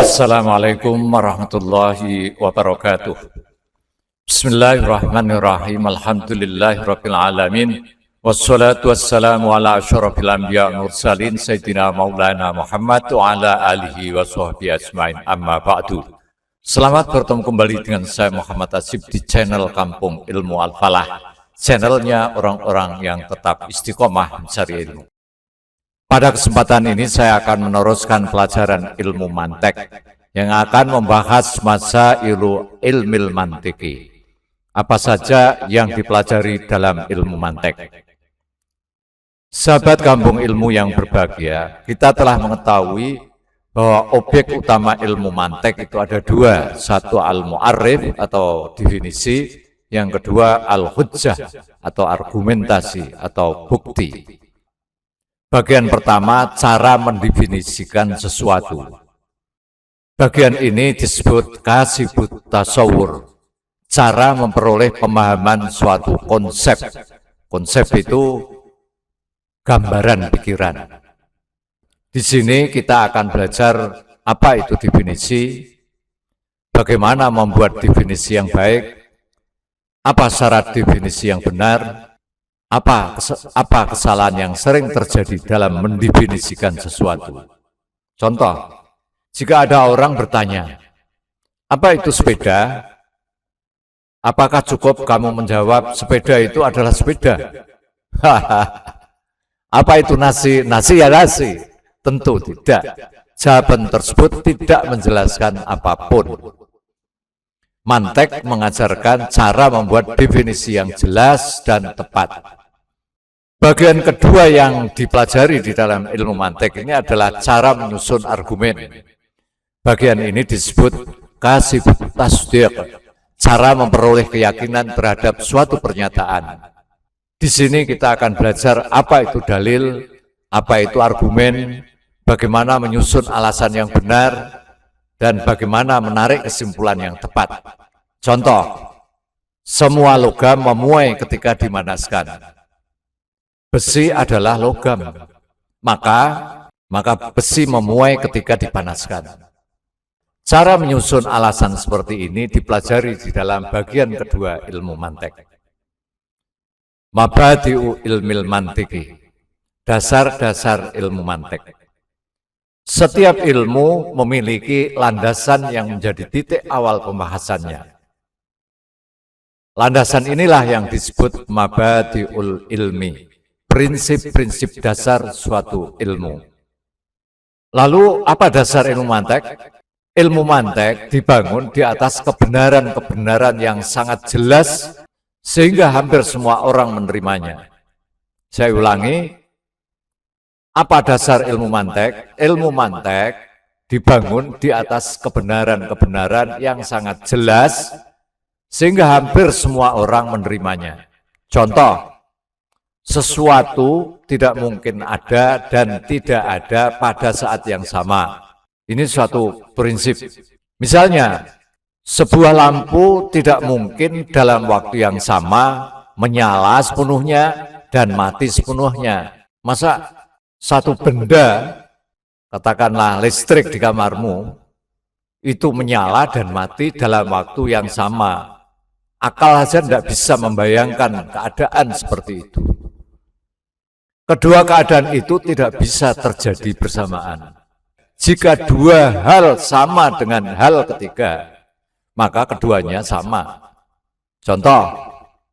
Assalamualaikum warahmatullahi wabarakatuh. Bismillahirrahmanirrahim. Alhamdulillahirabbil alamin. Wassalatu wassalamu ala asyrafil anbiya wal mursalin sayyidina maulana Muhammad wa ala alihi wa sahbihi ajmain. Amma ba'du. Selamat bertemu kembali dengan saya Muhammad Asib di channel Kampung Ilmu Al-Falah. Channelnya orang-orang yang tetap istiqomah mencari ilmu. Pada kesempatan ini saya akan meneruskan pelajaran ilmu mantek yang akan membahas masa ilmil mantiki. Apa saja yang dipelajari dalam ilmu mantek? Sahabat kampung ilmu yang berbahagia, kita telah mengetahui bahwa objek utama ilmu mantek itu ada dua. Satu al-mu'arrif atau definisi, yang kedua al-hujjah atau argumentasi atau bukti. Bagian pertama, cara mendefinisikan sesuatu. Bagian ini disebut kasibut tasawur, cara memperoleh pemahaman suatu konsep. Konsep itu gambaran pikiran. Di sini kita akan belajar apa itu definisi, bagaimana membuat definisi yang baik, apa syarat definisi yang benar, apa kesalahan yang sering terjadi dalam mendefinisikan sesuatu. Contoh, jika ada orang bertanya, apa itu sepeda? Apakah cukup kamu menjawab, sepeda itu adalah sepeda? Apa itu nasi? Nasi ya nasi. Tentu tidak. Jawaban tersebut tidak menjelaskan apapun. Mantek mengajarkan cara membuat definisi yang jelas dan tepat. Bagian kedua yang dipelajari di dalam ilmu mantek ini adalah cara menyusun argumen. Bagian ini disebut kasibut tasdiq, cara memperoleh keyakinan terhadap suatu pernyataan. Di sini kita akan belajar apa itu dalil, apa itu argumen, bagaimana menyusun alasan yang benar, dan bagaimana menarik kesimpulan yang tepat. Contoh, semua logam memuai ketika dimanaskan. Besi adalah logam, maka besi memuai ketika dipanaskan. Cara menyusun alasan seperti ini dipelajari di dalam bagian kedua ilmu mantek. Mabadi'u ilmil mantiki, dasar-dasar ilmu mantek. Setiap ilmu memiliki landasan yang menjadi titik awal pembahasannya. Landasan inilah yang disebut mabadi'ul ilmi, prinsip-prinsip dasar suatu ilmu. Lalu apa dasar ilmu mantek? Ilmu mantek dibangun di atas kebenaran-kebenaran yang sangat jelas sehingga hampir semua orang menerimanya. Saya ulangi, apa dasar ilmu mantek? Ilmu mantek dibangun di atas kebenaran-kebenaran yang sangat jelas sehingga hampir semua orang menerimanya. Contoh, sesuatu tidak mungkin ada dan tidak ada pada saat yang sama. Ini suatu prinsip. Misalnya, sebuah lampu tidak mungkin dalam waktu yang sama menyala sepenuhnya dan mati sepenuhnya. Masa satu benda, katakanlah listrik di kamarmu, itu menyala dan mati dalam waktu yang sama? Akal saja tidak bisa membayangkan keadaan seperti itu. Kedua keadaan itu tidak bisa terjadi bersamaan. Jika dua hal sama dengan hal ketiga, maka keduanya sama. Contoh,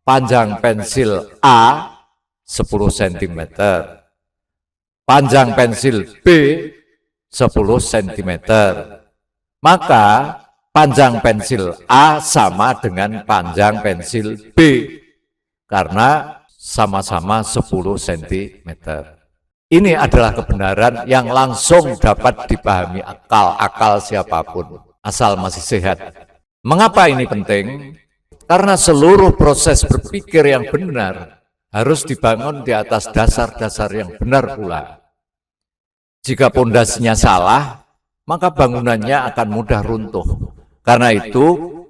panjang pensil A 10 cm, panjang pensil B 10 cm. Maka panjang pensil A sama dengan panjang pensil B, karena sama-sama 10 cm. Ini adalah kebenaran yang langsung dapat dipahami akal siapapun, asal masih sehat. Mengapa ini penting? Karena seluruh proses berpikir yang benar harus dibangun di atas dasar-dasar yang benar pula. Jika pondasinya salah, maka bangunannya akan mudah runtuh. Karena itu,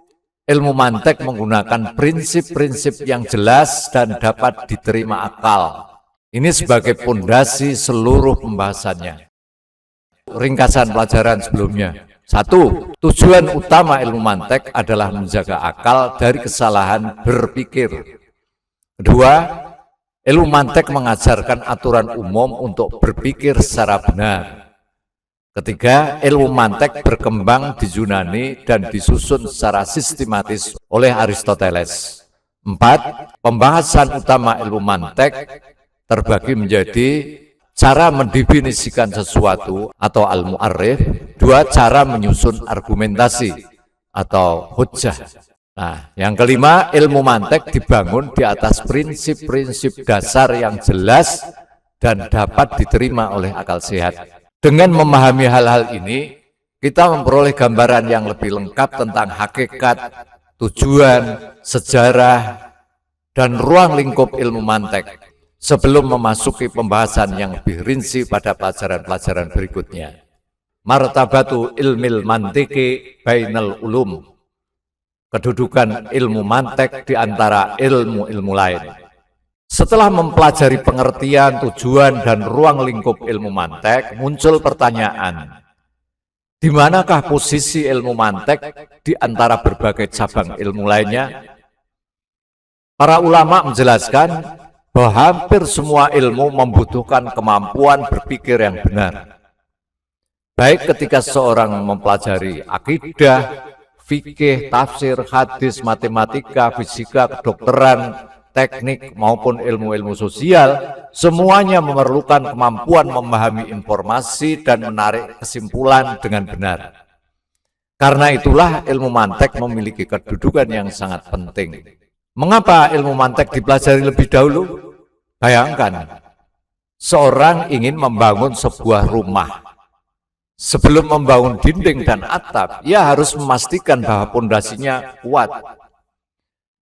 ilmu mantek menggunakan prinsip-prinsip yang jelas dan dapat diterima akal. Ini sebagai pondasi seluruh pembahasannya. Ringkasan pelajaran sebelumnya. Satu, tujuan utama ilmu mantek adalah menjaga akal dari kesalahan berpikir. Kedua, ilmu mantek mengajarkan aturan umum untuk berpikir secara benar. Ketiga, ilmu mantek berkembang di Yunani dan disusun secara sistematis oleh Aristoteles. Empat, pembahasan utama ilmu mantek terbagi menjadi cara mendefinisikan sesuatu atau al-mu'arrif, dua, cara menyusun argumentasi atau hujjah. Nah, yang kelima, ilmu mantek dibangun di atas prinsip-prinsip dasar yang jelas dan dapat diterima oleh akal sehat. Dengan memahami hal-hal ini, kita memperoleh gambaran yang lebih lengkap tentang hakikat, tujuan, sejarah, dan ruang lingkup ilmu mantek sebelum memasuki pembahasan yang lebih rinci pada pelajaran-pelajaran berikutnya. Martabatu ilmil mantiki bainal ulum. Kedudukan ilmu mantek di antara ilmu-ilmu lain. Setelah mempelajari pengertian, tujuan, dan ruang lingkup ilmu mantek, muncul pertanyaan, di manakah posisi ilmu mantek di antara berbagai cabang ilmu lainnya? Para ulama menjelaskan bahwa hampir semua ilmu membutuhkan kemampuan berpikir yang benar. Baik ketika seorang mempelajari akidah, fikih, tafsir, hadis, matematika, fisika, kedokteran, teknik, maupun ilmu-ilmu sosial, semuanya memerlukan kemampuan memahami informasi dan menarik kesimpulan dengan benar. Karena itulah ilmu mantek memiliki kedudukan yang sangat penting. Mengapa ilmu mantek dipelajari lebih dahulu? Bayangkan, seorang ingin membangun sebuah rumah. Sebelum membangun dinding dan atap, ia harus memastikan bahwa pondasinya kuat.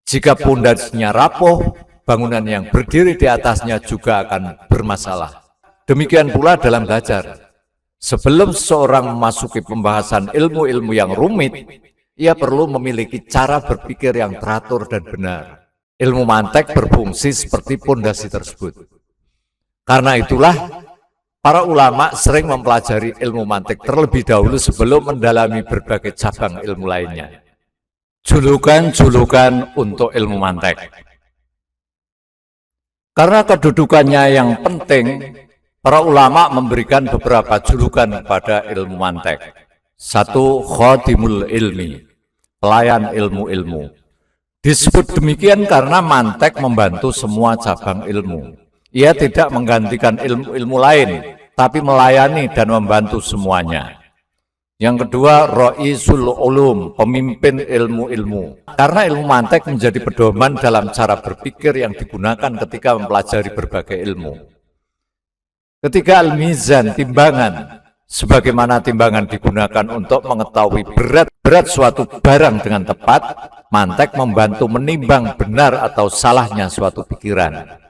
Jika pondasinya rapuh, bangunan yang berdiri di atasnya juga akan bermasalah. Demikian pula dalam belajar. Sebelum seorang memasuki pembahasan ilmu-ilmu yang rumit, ia perlu memiliki cara berpikir yang teratur dan benar. Ilmu mantek berfungsi seperti pondasi tersebut. Karena itulah, para ulama sering mempelajari ilmu mantek terlebih dahulu sebelum mendalami berbagai cabang ilmu lainnya. Julukan-julukan untuk ilmu mantek. Karena kedudukannya yang penting, para ulama memberikan beberapa julukan kepada ilmu mantek. Satu, khadimul ilmi, pelayan ilmu-ilmu. Disebut demikian karena mantek membantu semua cabang ilmu. Ia tidak menggantikan ilmu-ilmu lain, tapi melayani dan membantu semuanya. Yang kedua, ra'isul ulum, pemimpin ilmu-ilmu. Karena ilmu mantek menjadi pedoman dalam cara berpikir yang digunakan ketika mempelajari berbagai ilmu. Ketiga, al-mizan, timbangan. Sebagaimana timbangan digunakan untuk mengetahui berat suatu barang dengan tepat, mantek membantu menimbang benar atau salahnya suatu pikiran.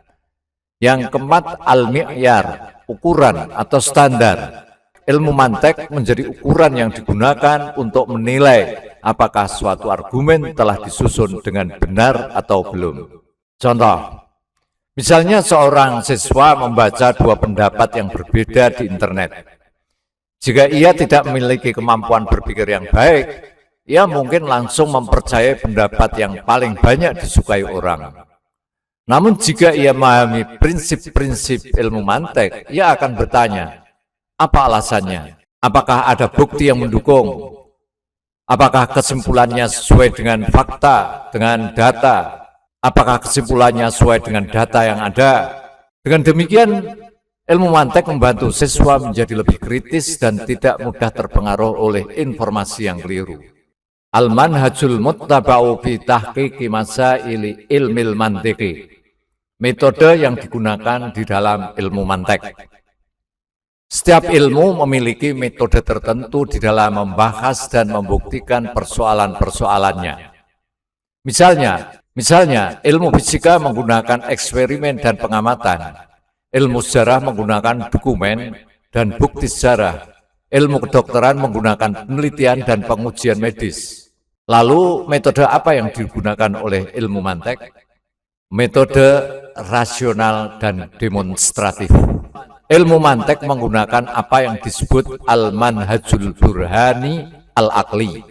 Yang keempat, al-mi'yar, ukuran atau standar. Ilmu mantek menjadi ukuran yang digunakan untuk menilai apakah suatu argumen telah disusun dengan benar atau belum. Contoh, misalnya seorang siswa membaca dua pendapat yang berbeda di internet. Jika ia tidak memiliki kemampuan berpikir yang baik, ia mungkin langsung mempercayai pendapat yang paling banyak disukai orang. Namun jika ia memahami prinsip-prinsip ilmu mantek, ia akan bertanya, apa alasannya? Apakah ada bukti yang mendukung? Apakah kesimpulannya sesuai dengan fakta, dengan data? Apakah kesimpulannya sesuai dengan data yang ada? Dengan demikian, ilmu mantek membantu siswa menjadi lebih kritis dan tidak mudah terpengaruh oleh informasi yang keliru. Al-manhajul muttaba'u fi tahqiqi masaili ilmil mantiki. Metode yang digunakan di dalam ilmu mantek. Setiap ilmu memiliki metode tertentu di dalam membahas dan membuktikan persoalan-persoalannya. Misalnya, ilmu fisika menggunakan eksperimen dan pengamatan. Ilmu sejarah menggunakan dokumen dan bukti sejarah. Ilmu kedokteran menggunakan penelitian dan pengujian medis. Lalu, metode apa yang digunakan oleh ilmu mantek? Metode rasional dan demonstratif. Ilmu mantek menggunakan apa yang disebut al-manhajul burhani al-aqli,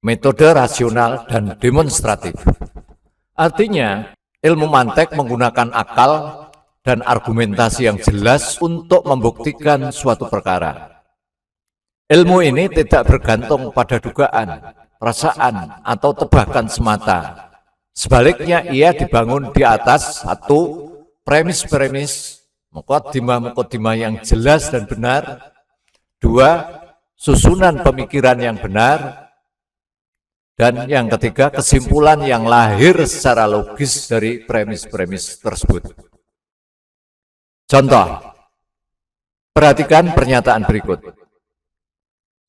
metode rasional dan demonstratif. Artinya, ilmu mantek menggunakan akal dan argumentasi yang jelas untuk membuktikan suatu perkara. Ilmu ini tidak bergantung pada dugaan, perasaan, atau tebakan semata. Sebaliknya, ia dibangun di atas satu premis-premis, muqaddimah-muqaddimah yang jelas dan benar. Dua, susunan pemikiran yang benar. Dan yang ketiga, kesimpulan yang lahir secara logis dari premis-premis tersebut. Contoh, perhatikan pernyataan berikut.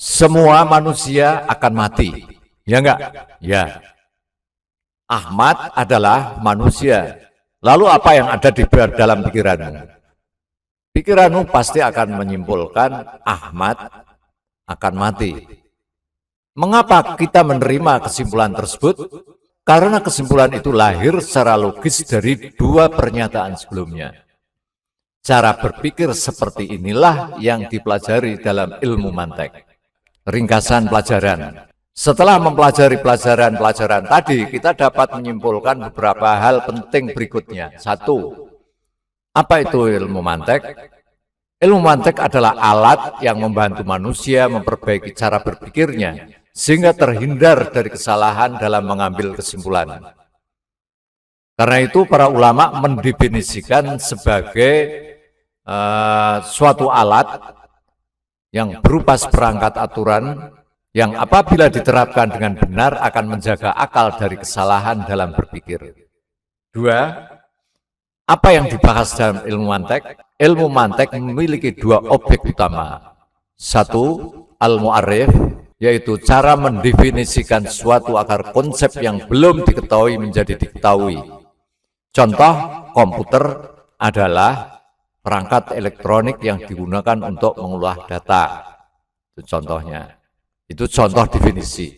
Semua manusia akan mati. Ya enggak? Ya. Ahmad adalah manusia. Lalu apa yang ada di dalam pikiranmu? Pikiranmu pasti akan menyimpulkan Ahmad akan mati. Mengapa kita menerima kesimpulan tersebut? Karena kesimpulan itu lahir secara logis dari dua pernyataan sebelumnya. Cara berpikir seperti inilah yang dipelajari dalam ilmu mantek. Ringkasan pelajaran. Setelah mempelajari pelajaran-pelajaran tadi, kita dapat menyimpulkan beberapa hal penting berikutnya. Satu, apa itu ilmu mantek? Ilmu mantek adalah alat yang membantu manusia memperbaiki cara berpikirnya, sehingga terhindar dari kesalahan dalam mengambil kesimpulan. Karena itu para ulama mendefinisikan sebagai suatu alat yang berupa seperangkat aturan yang apabila diterapkan dengan benar akan menjaga akal dari kesalahan dalam berpikir. Dua, apa yang dibahas dalam ilmu mantek? Ilmu mantek memiliki dua objek utama. Satu, al-mu'arrif, yaitu cara mendefinisikan suatu agar konsep yang belum diketahui menjadi diketahui. Contoh, komputer adalah perangkat elektronik yang digunakan untuk mengolah data. Itu contohnya. Itu contoh definisi.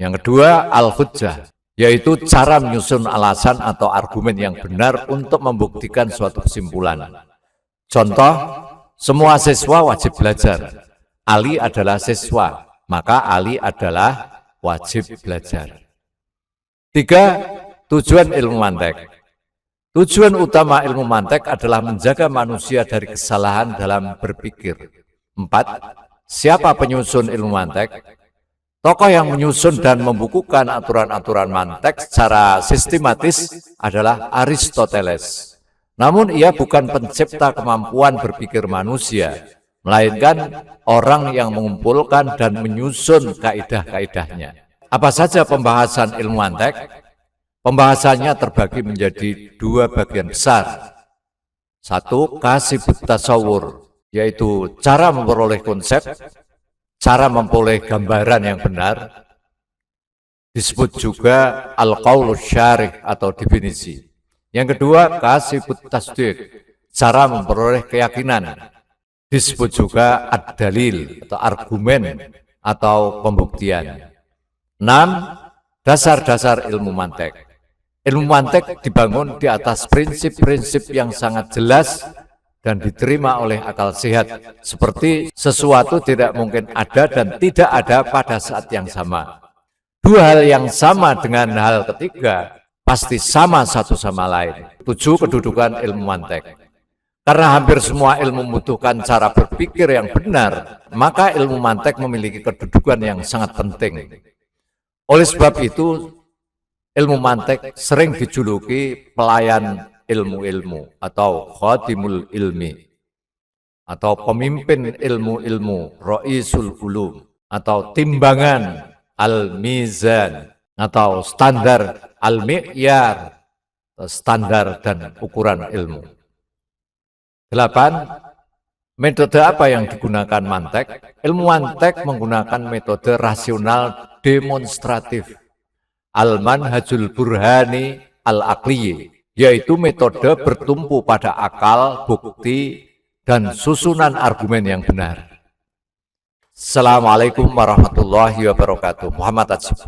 Yang kedua, al-hujjah, yaitu cara menyusun alasan atau argumen yang benar untuk membuktikan suatu kesimpulan. Contoh, semua siswa wajib belajar. Ali adalah siswa, maka Ali adalah wajib belajar. Tiga, tujuan ilmu mantek. Tujuan utama ilmu mantek adalah menjaga manusia dari kesalahan dalam berpikir. Empat, siapa penyusun ilmu mantek? Tokoh yang menyusun dan membukukan aturan-aturan mantek secara sistematis adalah Aristoteles. Namun ia bukan pencipta kemampuan berpikir manusia, melainkan orang yang mengumpulkan dan menyusun kaidah-kaidahnya. Apa saja pembahasan ilmu mantek? Pembahasannya terbagi menjadi dua bagian besar. Satu, kasibut tasawur, yaitu cara memperoleh konsep, cara memperoleh gambaran yang benar. Disebut juga al-qaulus syarih atau definisi. Yang kedua, kasibut tasdiq, cara memperoleh keyakinan. Disebut juga ad-dalil atau argumen atau pembuktian. 6. Dasar-dasar ilmu mantek. Ilmu mantek dibangun di atas prinsip-prinsip yang sangat jelas dan diterima oleh akal sehat, seperti sesuatu tidak mungkin ada dan tidak ada pada saat yang sama. Dua hal yang sama dengan hal ketiga pasti sama satu sama lain. 7. Kedudukan ilmu mantek. Karena hampir semua ilmu membutuhkan cara berpikir yang benar, maka ilmu mantek memiliki kedudukan yang sangat penting. Oleh sebab itu, ilmu mantek sering dijuluki pelayan ilmu-ilmu atau khadimul ilmi, atau pemimpin ilmu-ilmu, ra'isul ulum, atau timbangan al-mizan, atau standar al-mi'yar, standar dan ukuran ilmu. 8. Metode apa yang digunakan mantek? Ilmu mantek menggunakan metode rasional demonstratif, al-manhajul burhani al-aqliyi, yaitu metode bertumpu pada akal, bukti, dan susunan argumen yang benar. Assalamualaikum warahmatullahi wabarakatuh. Muhammad Ajib.